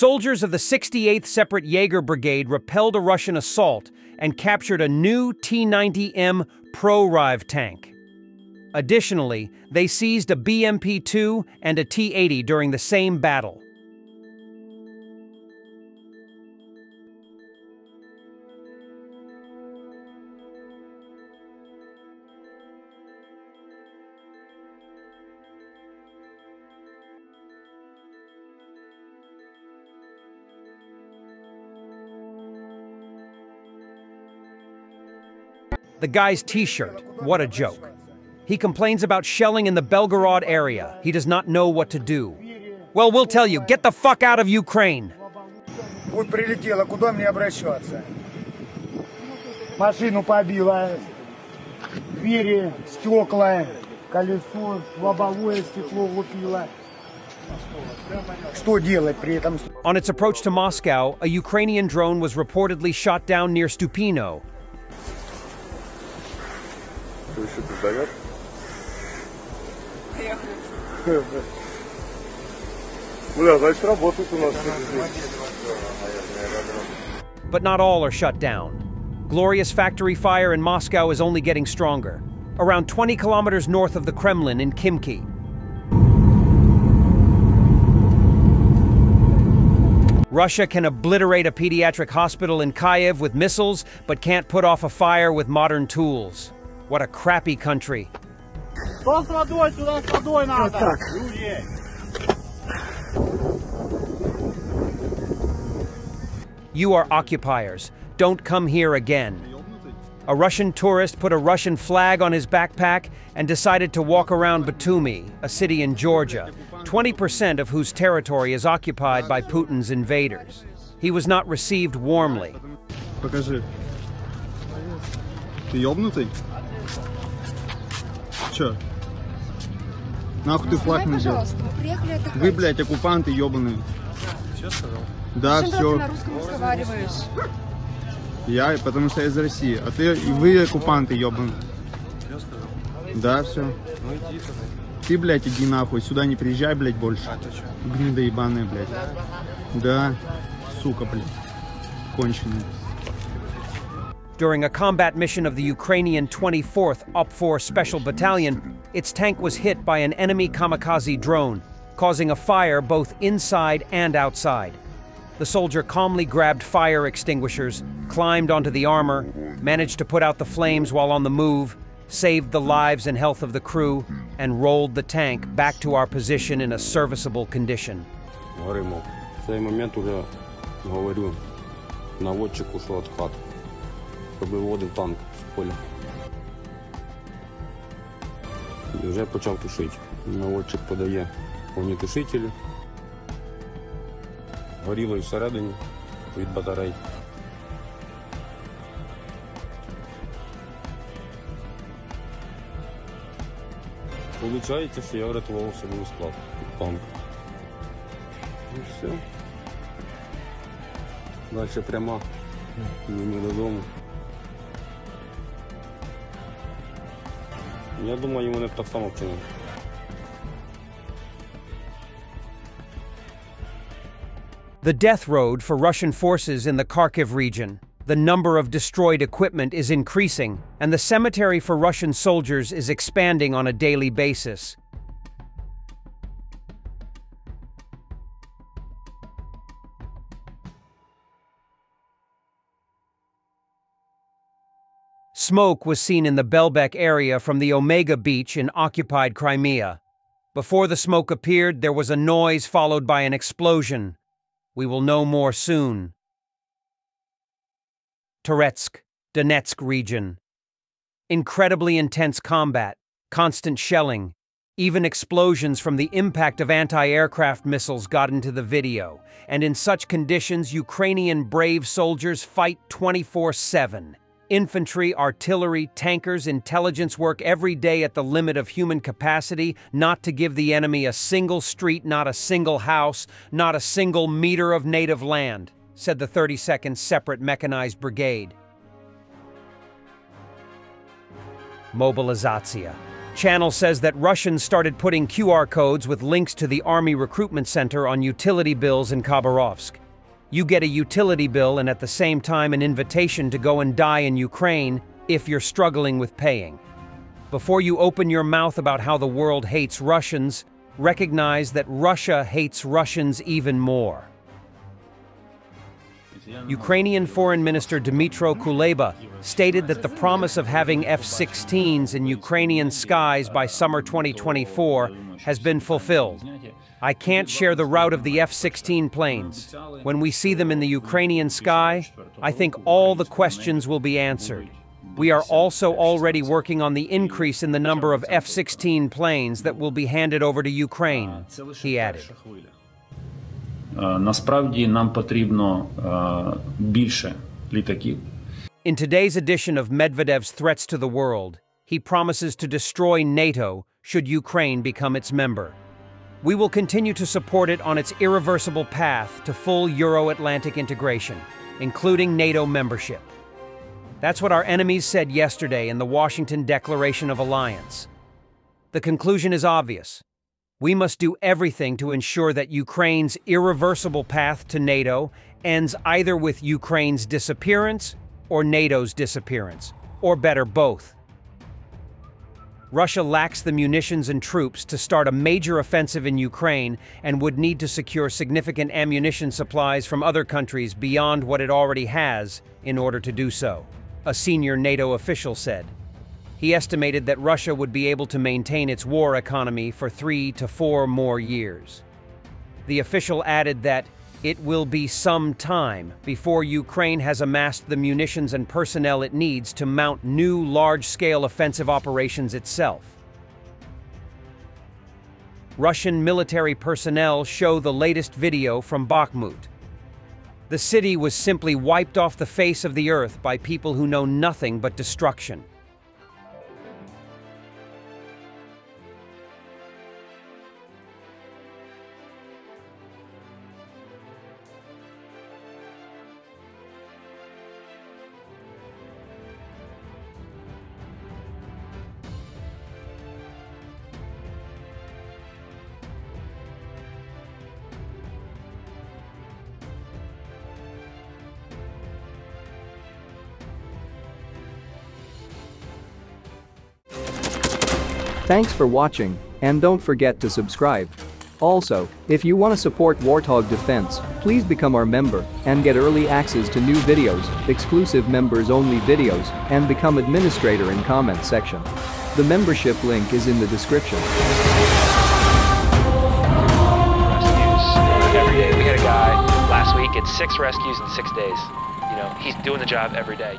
Soldiers of the 68th Separate Jaeger Brigade repelled a Russian assault and captured a new T-90M Proryv tank. Additionally, they seized a BMP-2 and a T-80 during the same battle. The guy's t-shirt, what a joke. He complains about shelling in the Belgorod area. He does not know what to do. Well, we'll tell you, get the fuck out of Ukraine. Вот прилетело, куда мне обращаться? Машину побило, двери, стекла, колесо, лобовое стекло лупило. Что делать при этом? On its approach to Moscow, a Ukrainian drone was reportedly shot down near Stupino. But not all are shut down. Glorious factory fire in Moscow is only getting stronger. Around 20 kilometers north of the Kremlin in Khimki. Russia can obliterate a pediatric hospital in Kyiv with missiles, but can't put off a fire with modern tools. What a crappy country. You are occupiers. Don't come here again. A Russian tourist put a Russian flag on his backpack and decided to walk around Batumi, a city in Georgia, 20% of whose territory is occupied by Putin's invaders. He was not received warmly. Покажи. Ты ёбнутый? Чё? Нахуй ты флаг надел? Вы, блядь, оккупанты ёбаные. Все сказал? Да, все. На русском разговариваешь? Я, потому что я из России. А ты, вы оккупанты ёбаные. Все сказал? Да, все. Ну иди тогда. Ты, блядь, иди нахуй. Сюда не приезжай, блядь, больше. А ты чё? Гнида ебаная, блядь. Да, сука, блядь. Конченая. During a combat mission of the Ukrainian 24th OP-4 Special Battalion, its tank was hit by an enemy kamikaze drone, causing a fire both inside and outside. The soldier calmly grabbed fire extinguishers, climbed onto the armor, managed to put out the flames while on the move, saved the lives and health of the crew, and rolled the tank back to our position in a serviceable condition. В цей момент уже говорю наводчику, що відхат, щоб виводив танк з поля. І вже почав тушити. Наводчик подає вогнетушителі. Горіло і всередині від батарей. Получається, що я врятував особовий склад від танка. І все. Далі пряма, мені додому. Я думаю, вони б так само вчинили. The death road for Russian forces in the Kharkiv region. The number of destroyed equipment is increasing, and the cemetery for Russian soldiers is expanding on a daily basis. Smoke was seen in the Belbek area from the Omega Beach in occupied Crimea. Before the smoke appeared, there was a noise followed by an explosion. We will know more soon. Toretsk, Donetsk region. Incredibly intense combat, constant shelling, even explosions from the impact of anti-aircraft missiles got into the video, and in such conditions, Ukrainian brave soldiers fight 24/7. Infantry, artillery, tankers, intelligence work every day at the limit of human capacity, not to give the enemy a single street, not a single house, not a single meter of native land, said the 32nd Separate Mechanized Brigade. Mobilizatsiya. Channel says that Russians started putting QR codes with links to the Army Recruitment Center on utility bills in Khabarovsk. You get a utility bill and at the same time an invitation to go and die in Ukraine if you're struggling with paying. Before you open your mouth about how the world hates Russians, recognize that Russia hates Russians even more. Ukrainian Foreign Minister Dmytro Kuleba stated that the promise of having F-16s in Ukrainian skies by summer 2024 has been fulfilled. I can't share the route of the F-16 planes. When we see them in the Ukrainian sky, I think all the questions will be answered. We are also already working on the increase in the number of F-16 planes that will be handed over to Ukraine, he added. Насправді нам потрібно більше літаків. In today's edition of Medvedev's Threats to the World, he promises to destroy NATO should Ukraine become its member. We will continue to support it on its irreversible path to full Euro-Atlantic integration, including NATO membership. That's what our enemies said yesterday in the Washington Declaration of Alliance. The conclusion is obvious. We must do everything to ensure that Ukraine's irreversible path to NATO ends either with Ukraine's disappearance or NATO's disappearance, or better, both. Russia lacks the munitions and troops to start a major offensive in Ukraine and would need to secure significant ammunition supplies from other countries beyond what it already has in order to do so, a senior NATO official said. He estimated that Russia would be able to maintain its war economy for 3 to 4 more years. The official added that it will be some time before Ukraine has amassed the munitions and personnel it needs to mount new large-scale offensive operations itself. Russian military personnel show the latest video from Bakhmut. The city was simply wiped off the face of the earth by people who know nothing but destruction. Thanks for watching, and don't forget to subscribe. Also, if you want to support Warthog Defense, please become our member and get early access to new videos, exclusive members-only videos, and become administrator in comment section. The membership link is in the description. Rescues every day. We had a guy last week at 6 rescues in 6 days. You know, he's doing the job every day.